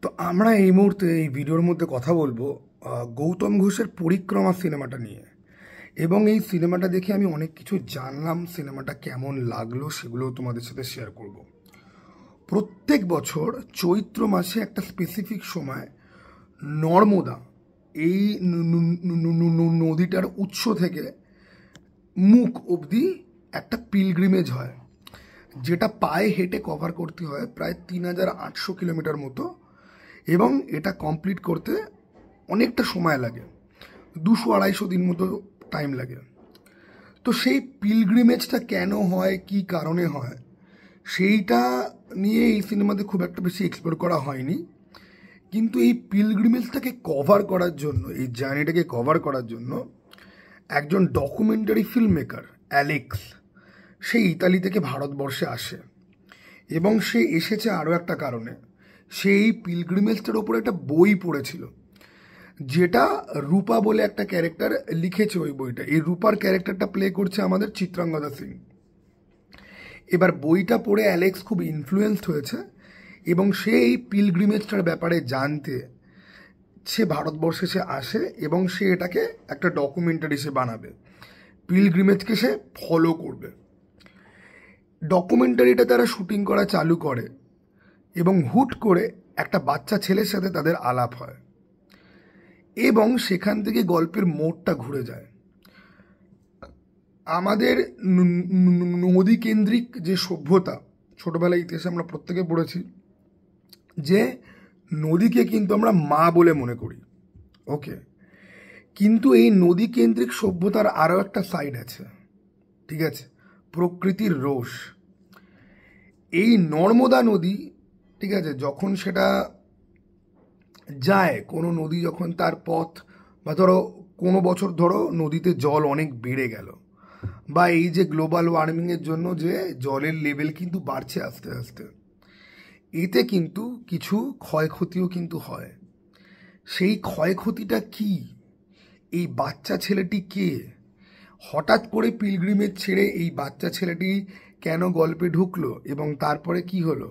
তো আমরা এই মুহূর্তে এই ভিডিওর মধ্যে কথা বলবো গৌতম ঘোষের পরিক্রমা সিনেমাটা নিয়ে। এবং এই সিনেমাটা দেখে আমি অনেক কিছু জানলাম, সিনেমাটা কেমন লাগলো সেগুলো তোমাদের সাথে শেয়ার করব। প্রত্যেক বছর চৈত্র মাসে একটা স্পেসিফিক সময় নর্মদা, এই নদীটার উৎস থেকে মুখ অবধি একটা পিলগ্রিমেজ হয়, যেটা পায়ে হেঁটে কভার করতে হয় প্রায় 3800 কিলোমিটার মতো। এবং এটা কমপ্লিট করতে অনেকটা সময় লাগে, 200-250 দিন মতো টাইম লাগে। তো সেই পিলগ্রিমেজটা কেন হয়, কি কারণে হয়, সেইটা নিয়ে এই সিনেমাতে খুব একটা বেশি এক্সপ্লোর করা হয়নি। কিন্তু এই পিলগ্রিমেজটাকে কভার করার জন্য, এই জার্নিটাকে কভার করার জন্য একজন ডকুমেন্টারি ফিল্ম মেকার অ্যালেক্স, সে ইতালি থেকে ভারতবর্ষে আসে। এবং সে এসেছে আরও একটা কারণে। সে এই পিলগ্রিমেজটার ওপর একটা বই পড়েছিল, যেটা রূপা বলে একটা ক্যারেক্টার লিখেছে। ওই বইটা, এই রূপার ক্যারেক্টারটা প্লে করছে আমাদের চিত্রাঙ্গদা সিং। এবার বইটা পড়ে অ্যালেক্স খুব ইনফ্লুয়েন্সড হয়েছে এবং সে এই পিলগ্রিমেজটার ব্যাপারে জানতে সে ভারতবর্ষে সে আসে এবং সে এটাকে একটা ডকুমেন্টারি সে বানাবে, পিলগ্রিমেজকে সে ফলো করবে। ডকুমেন্টারিটা তারা শুটিং করা চালু করে এবং হুট করে একটা বাচ্চা ছেলের সাথে তাদের আলাপ হয় এবং সেখান থেকে গল্পের মোড়টা ঘুরে যায়। আমাদের নদী কেন্দ্রিক যে সভ্যতা, ছোটবেলায় ইতিহাসে আমরা প্রত্যেকে পড়েছি যে নদীকে কিন্তু আমরা মা বলে মনে করি, ওকে। কিন্তু এই নদী কেন্দ্রিক সভ্যতার আরও একটা সাইড আছে, ঠিক আছে, প্রকৃতির রোষ। এই নর্মদা নদী, ঠিক আছে, যখন সেটা যায়, কোনো নদী যখন তার পথ, বা ধরো কোনো বছর ধরো নদীতে জল অনেক বেড়ে গেল, বা এই যে গ্লোবাল ওয়ার্মিংয়ের জন্য যে জলের লেভেল কিন্তু বাড়ছে আস্তে আস্তে, এতে কিন্তু কিছু ক্ষয়ক্ষতিও কিন্তু হয়। সেই ক্ষয়ক্ষতিটা কি? এই বাচ্চা ছেলেটি কে? হঠাৎ করে পিলগ্রিমেজ ছেড়ে এই বাচ্চা ছেলেটি কেন গল্পে ঢুকলো এবং তারপরে কি হলো,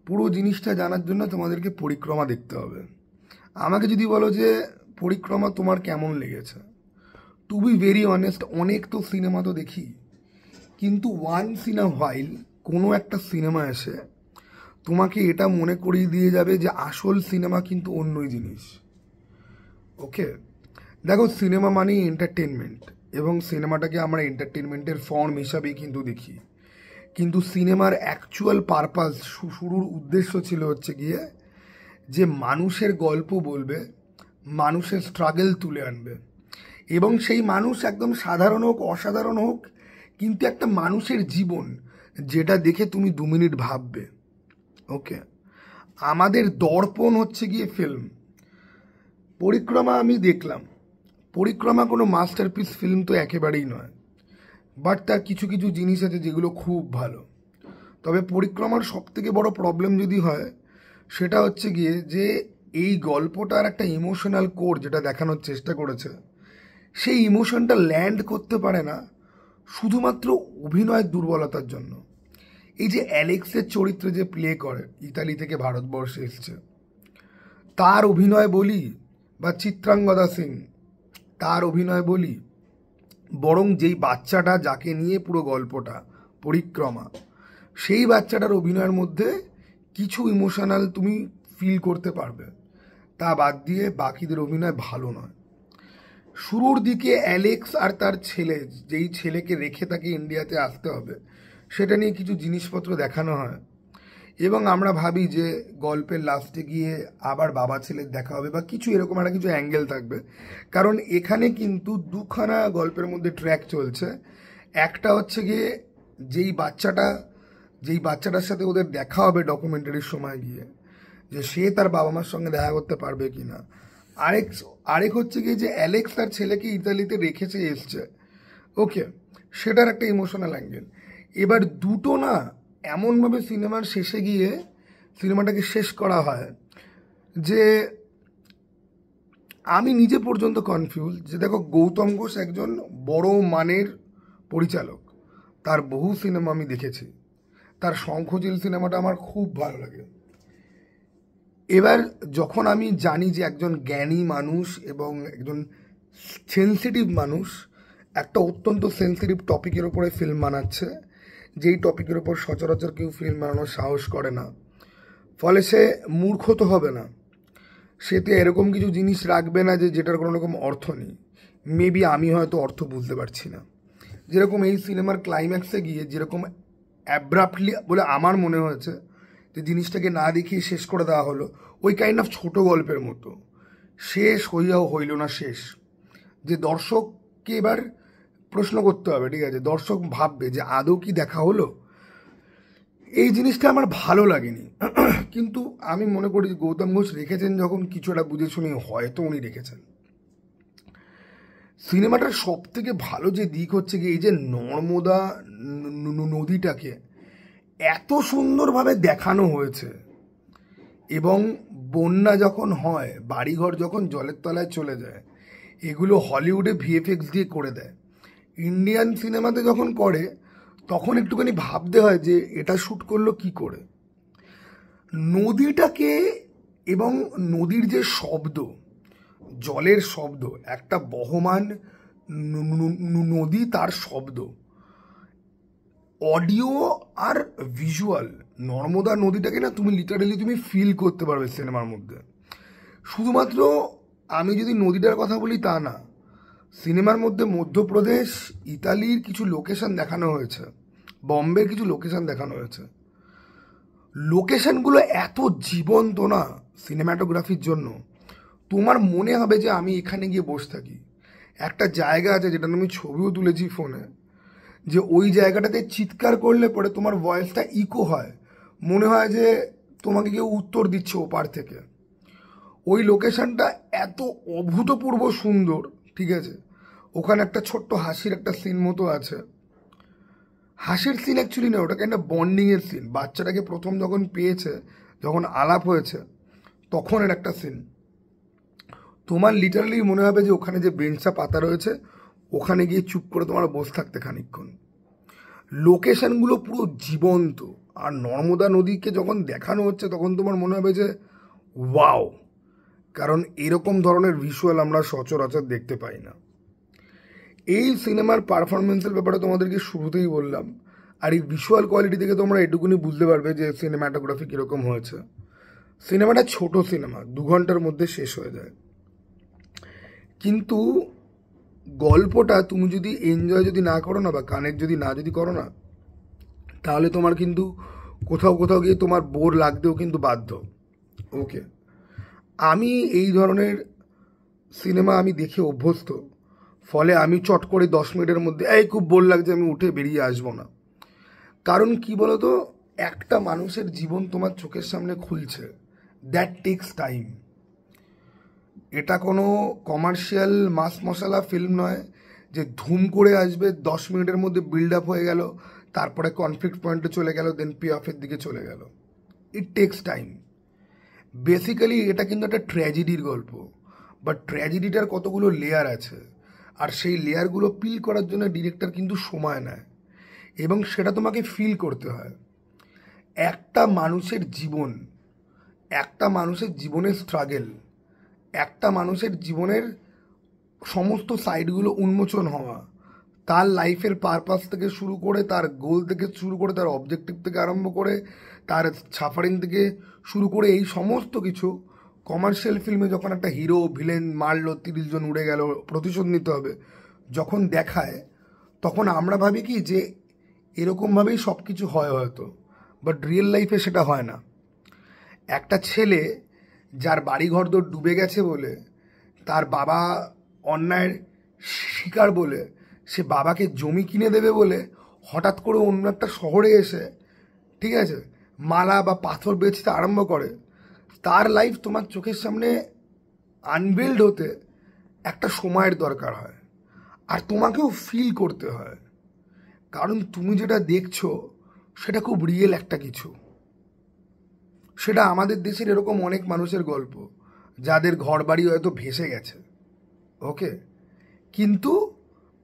পুরো জিনিসটা জানার জন্য তোমাদেরকে পরিক্রমা দেখতে হবে। আমাকে যদি বলো যে পরিক্রমা তোমার কেমন লেগেছে, টু বি ভেরি অনেস্ট, অনেক তো সিনেমা তো দেখি, কিন্তু ওয়ান্স ইন আ হোয়াইল কোনো একটা সিনেমা এসে তোমাকে এটা মনে করিয়ে দিয়ে যাবে যে আসল সিনেমা কিন্তু অন্যই জিনিস, ওকে। দেখো, সিনেমা মানেই এন্টারটেনমেন্ট এবং সিনেমাটাকে আমরা এন্টারটেনমেন্টের ফর্ম হিসাবেই কিন্তু দেখি। কিন্তু সিনেমার অ্যাকচুয়াল পারপাস, শুরুর উদ্দেশ্য ছিল হচ্ছে গিয়ে যে মানুষের গল্প বলবে, মানুষের স্ট্রাগল তুলে আনবে। এবং সেই মানুষ একদম সাধারণ হোক, অসাধারণ হোক, কিন্তু একটা মানুষের জীবন যেটা দেখে তুমি 2 মিনিট ভাববে, ওকে। আমাদের দর্পণ হচ্ছে গিয়ে ফিল্ম। পরিক্রমা আমি দেখলাম, পরিক্রমা কোনো মাস্টারপিস ফিল্ম তো একেবারেই নয়, বাট তার কিছু কিছু জিনিস আছে যেগুলো খুব ভালো। তবে পরিক্রমার সবথেকে বড় প্রবলেম যদি হয়, সেটা হচ্ছে গিয়ে যে এই গল্পটার একটা ইমোশনাল কোর যেটা দেখানোর চেষ্টা করেছে, সেই ইমোশনটা ল্যান্ড করতে পারে না শুধুমাত্র অভিনয়ের দুর্বলতার জন্য। এই যে অ্যালেক্সের চরিত্রে যে প্লে করে, ইতালি থেকে ভারতবর্ষে এসছে, তার অভিনয় বলি, বা চিত্রাঙ্গদা সিং তার অভিনয় বলি, বরং যেই বাচ্চাটা যাকে নিয়ে পুরো গল্পটা পরিক্রমা, সেই বাচ্চাটার অভিনয়ের মধ্যে কিছু ইমোশনাল তুমি ফিল করতে পারবে। তা বাদ দিয়ে বাকিদের অভিনয় ভালো নয়। শুরুর দিকে অ্যালেক্স আর তার ছেলে, যেই ছেলেকে রেখে তাকে ইন্ডিয়াতে আসতে হবে, সেটা নিয়ে কিছু জিনিসপত্র দেখানো হয় এবং আমরা ভাবি যে গল্পের লাস্টে গিয়ে আবার বাবা ছেলের দেখা হবে বা কিছু এরকম একটা কিছু অ্যাঙ্গেল থাকবে। কারণ এখানে কিন্তু দুখানা গল্পের মধ্যে ট্র্যাক চলছে। একটা হচ্ছে গিয়ে যেই বাচ্চাটার সাথে ওদের দেখা হবে ডকুমেন্টারির সময় গিয়ে, যে সে তার বাবা মার সঙ্গে দেখা করতে পারবে কি না। আরেক হচ্ছে গিয়ে যে অ্যালেক্স তার ছেলেকে ইতালিতে রেখেছে এসছে, ওকে, সেটার একটা ইমোশনাল অ্যাঙ্গেল। এবার দুটো না এমনভাবে সিনেমার শেষে গিয়ে সিনেমাটাকে শেষ করা হয় যে আমি নিজে পর্যন্ত কনফিউজ। যে দেখো, গৌতম ঘোষ একজন বড় মানের পরিচালক, তার বহু সিনেমা আমি দেখেছি, তার শঙ্খচিল সিনেমাটা আমার খুব ভালো লাগে। এবার যখন আমি জানি যে একজন জ্ঞানী মানুষ এবং একজন সেন্সিটিভ মানুষ একটা অত্যন্ত সেন্সিটিভ টপিকের ওপরে ফিল্ম বানাচ্ছে, যেই টপিকের ওপর সচরাচর কেউ ফিল্ম বানানোর সাহস করে না, ফলে সে মূর্খ তো হবে না, সেতে এরকম কিছু জিনিস রাখবে না যে যেটার কোনো রকম অর্থ নেই। মেবি আমি হয়তো অর্থ বুঝতে পারছি না। যেরকম এই সিনেমার ক্লাইম্যাক্সে গিয়ে যেরকম অ্যাব্রাপ্টলি বলে আমার মনে হয়েছে যে জিনিসটাকে না দেখিয়ে শেষ করে দেওয়া হলো, ওই কাইন্ড অফ ছোটো গল্পের মতো শেষ হইয়াও হইল না শেষ। যে দর্শককে এবার প্রশ্ন করতে হবে, ঠিক আছে, দর্শক ভাববে যে আদৌ কি দেখা হলো। এই জিনিসটা আমার ভালো লাগেনি। কিন্তু আমি মনে করি যে গৌতম ঘোষ রেখেছেন যখন কিছুটা বুঝে শুনে হয়তো উনি রেখেছেন। সিনেমাটার সব থেকে ভালো যে দিক হচ্ছে কি, এই যে নর্মদা নদীটাকে এত সুন্দরভাবে দেখানো হয়েছে, এবং বন্যা যখন হয়, বাড়িঘর যখন জলের তলায় চলে যায়, এগুলো হলিউডে ভিএফএক্স দিয়ে করে দেয়। ইন্ডিয়ান সিনেমাতে যখন করে তখন একটুখানি ভাবতে হয় যে এটা শ্যুট করলো কি করে। নদীটাকে এবং নদীর যে শব্দ, জলের শব্দ, একটা বহমান নদী, তার শব্দ, অডিও আর ভিজুয়াল, নর্মদা নদীটাকে না তুমি লিটারালি তুমি ফিল করতে পারবে সিনেমার মধ্যে। শুধুমাত্র আমি যদি নদীটার কথা বলি তা না, সিনেমার মধ্যে মধ্যপ্রদেশ, ইতালির কিছু লোকেশন দেখানো হয়েছে, বম্বের কিছু লোকেশন দেখানো হয়েছে। লোকেশনগুলো এত জীবন্ত না সিনেমাটোগ্রাফির জন্য, তোমার মনে হবে যে আমি এখানে গিয়ে বসে থাকি। একটা জায়গা আছে যেটা আমি ছবিও তুলেছি ফোনে, যে ওই জায়গাটাতে চিৎকার করলে পরে তোমার ভয়েসটা ইকো হয়, মনে হয় যে তোমাকে কেউ উত্তর দিচ্ছে ওপার থেকে। ওই লোকেশনটা এত অভূতপূর্ব সুন্দর, ঠিক আছে। ওখানে একটা ছোট্ট হাসির একটা সিন মতো আছে, হাসির সিন অ্যাকচুয়ালি না, ওটাকে একটা বন্ডিংয়ের সিন। বাচ্চাটাকে প্রথম যখন পেয়েছে, যখন আলাপ হয়েছে, তখনের একটা সিন। তোমার লিটারালি মনে হবে যে ওখানে যে বেঞ্চটা পাতা রয়েছে ওখানে গিয়ে চুপ করে তোমার বসে থাকতে খানিকক্ষণ। লোকেশনগুলো পুরো জীবন্ত, আর নর্মদা নদীকে যখন দেখানো হচ্ছে তখন তোমার মনে হবে যে ওয়াও, কারণ এরকম ধরনের ভিজুয়াল আমরা সচরাচর দেখতে পাই না। এই সিনেমার পারফরমেন্সের ব্যাপারে তোমাদেরকে শুরুতেই বললাম, আর এই ভিজুয়াল কোয়ালিটি থেকে তোমরা এটুকুনি বুঝতে পারবে যে সিনেমাটোগ্রাফি কীরকম হয়েছে। সিনেমাটা ছোট সিনেমা, 2 ঘন্টার মধ্যে শেষ হয়ে যায়, কিন্তু গল্পটা তুমি যদি এনজয় যদি না করো না, বা কানেক্ট যদি করো না, তাহলে তোমার কিন্তু কোথাও কোথাও গিয়ে তোমার বোর লাগতেও কিন্তু বাধ্য। ওকে, আমি এই ধরনের সিনেমা আমি দেখে অভ্যস্ত, ফলে আমি চট করে 10 মিনিটের মধ্যে এই খুব বোর লাগছে আমি উঠে বেরিয়ে আসবো না। কারণ কি বলতো, একটা মানুষের জীবন তোমার চোখের সামনে খুলছে, দ্যাট টেক্স টাইম। এটা কোনো কমার্শিয়াল মাস মশলা ফিল্ম নয় যে ধুম করে আসবে, 10 মিনিটের মধ্যে বিল্ড আপ হয়ে গেল, তারপরে কনফ্লিক্ট পয়েন্টে চলে গেল, দেন পে অফের দিকে চলে গেল। It takes time. বেসিক্যালি এটা কিন্তু একটা ট্র্যাজেডির গল্প, বাট ট্র্যাজেডিটার কতগুলো লেয়ার আছে, আর সেই লেয়ারগুলো পিল করার জন্য ডিরেক্টর কিন্তু সময় নেয়, এবং সেটা তোমাকে ফিল করতে হয়। একটা মানুষের জীবন, একটা মানুষের জীবনের স্ট্রাগল, একটা মানুষের জীবনের সমস্ত সাইডগুলো উন্মোচন হওয়া, তার লাইফের পারপাস থেকে শুরু করে, তার গোল থেকে শুরু করে, তার অবজেক্টিভ থেকে আরম্ভ করে, তার সাফারিং থেকে শুরু করে, এই সমস্ত কিছু কমার্শিয়াল ফিল্মে যখন একটা হিরো ভিলেন মারলো, 30 জন উড়ে গেল, প্রতিশোধ নিতে হবে, যখন দেখায়, তখন আমরা ভাবি কি যে এরকমভাবেই সব কিছু হয় হয়তো, বাট রিয়েল লাইফে সেটা হয় না। একটা ছেলে যার বাড়িঘর দর ডুবে গেছে বলে, তার বাবা অন্যায়ের শিকার বলে, সে বাবাকে জমি কিনে দেবে বলে হঠাৎ করে অন্য একটা শহরে এসে, ঠিক আছে, মালা বা পাথর বেচতে আরম্ভ করে। তার লাইফ তোমার চোখের সামনে আনবিল্ড হতে একটা সময়ের দরকার হয়, আর তোমাকেও ফিল করতে হয়, কারণ তুমি যেটা দেখছো সেটা খুব রিয়েল একটা কিছু। সেটা আমাদের দেশের এরকম অনেক মানুষের গল্প যাদের ঘর বাড়ি হয়তো ভেসে গেছে, ওকে, কিন্তু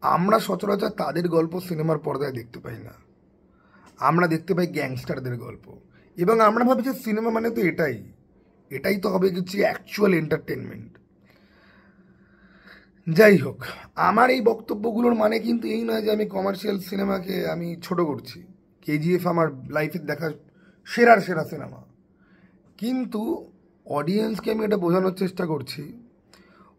আমরা সচরাচর তাদের গল্প সিনেমার পর্দায় দেখতে পাই না। আমরা দেখতে পাই গ্যাংস্টারদের গল্প, এবং আমরা ভাবি যে সিনেমা মানে তো এটাই, এটাই তো হবে কিছু অ্যাকচুয়াল এন্টারটেনমেন্ট। যাই হোক, আমার এই বক্তব্যগুলোর মানে কিন্তু এই নয় যে আমি কমার্শিয়াল সিনেমাকে আমি ছোট করছি। কেজিএফ আমার লাইফের দেখা সেরার সেরা সিনেমা, কিন্তু অডিয়েন্সকে আমি এটা বোঝানোর চেষ্টা করছি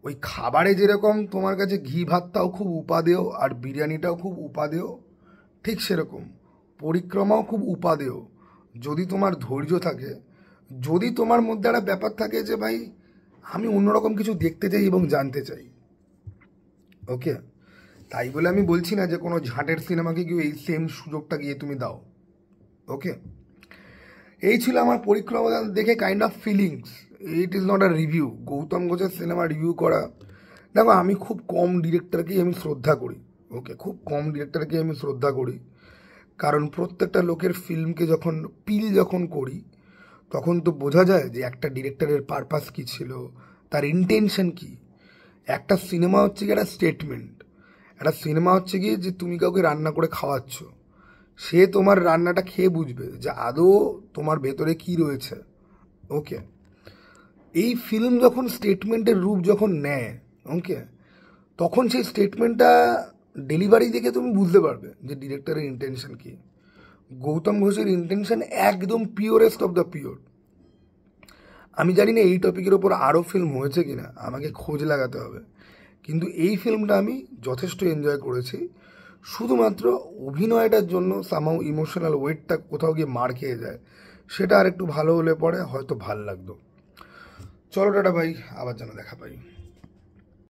ওই খাবারে যেরকম তোমার কাছে ঘি ভাতটাও খুব উপাদেয় আর বিরিয়ানিটাও খুব উপাদেয়, ঠিক সেরকম পরিক্রমাও খুব উপাদেয়। যদি তোমার ধৈর্য থাকে, যদি তোমার মধ্যে একটা ব্যাপার থাকে যে ভাই আমি অন্যরকম কিছু দেখতে চাই এবং জানতে চাই, ওকে, তাই বলে আমি বলছি না যে কোনো ঝাঁটের সিনেমাকে গিয়ে এই সেম সুযোগটা গিয়ে তুমি দাও, ওকে। এই ছিল আমার পরিক্রমা দেখে kind of feelings. It is not a review. Gautam ঘোষের সিনেমা রিভিউ করা, দেখো আমি খুব কম ডিরেক্টরকেই আমি শ্রদ্ধা করি, ওকে, খুব কম ডিরেক্টরকে আমি শ্রদ্ধা করি, কারণ প্রত্যেকটা লোকের ফিল্মকে যখন যখন করি তখন তো বোঝা যায় যে একটা ডিরেক্টরের পারপাস কী ছিল, তার ইন্টেনশন কী। একটা সিনেমা হচ্ছে কি একটা স্টেটমেন্ট, একটা সিনেমা হচ্ছে কি যে তুমি কাউকে রান্না করে খাওয়াচ্ছ, সে তোমার রান্নাটা খেয়ে বুঝবে যে আদৌ তোমার ভেতরে কি রয়েছে, ওকে। এই ফিল্ম যখন স্টেটমেন্টের রূপ যখন নেয়, ওকে, তখন সেই স্টেটমেন্টটা ডেলিভারি দেখে তুমি বুঝতে পারবে যে ডিরেক্টরের ইন্টেনশন কী। গৌতম ঘোষের ইন্টেনশন একদম পিওরেস্ট অফ দ্য পিওর। আমি জানি না এই টপিকের ওপর আরও ফিল্ম হয়েছে কিনা, আমাকে খোঁজ লাগাতে হবে, কিন্তু এই ফিল্মটা আমি যথেষ্ট এনজয় করেছি। শুধুমাত্র অভিনয়টার জন্য সামহাউ ইমোশনাল ওয়েটটা কোথাও গিয়ে মার খেয়ে যায়, সেটা আর একটু ভালো হলে পরে হয়তো ভাল লাগতো। চলো টাটা ভাই, আবার যেন দেখা পাই।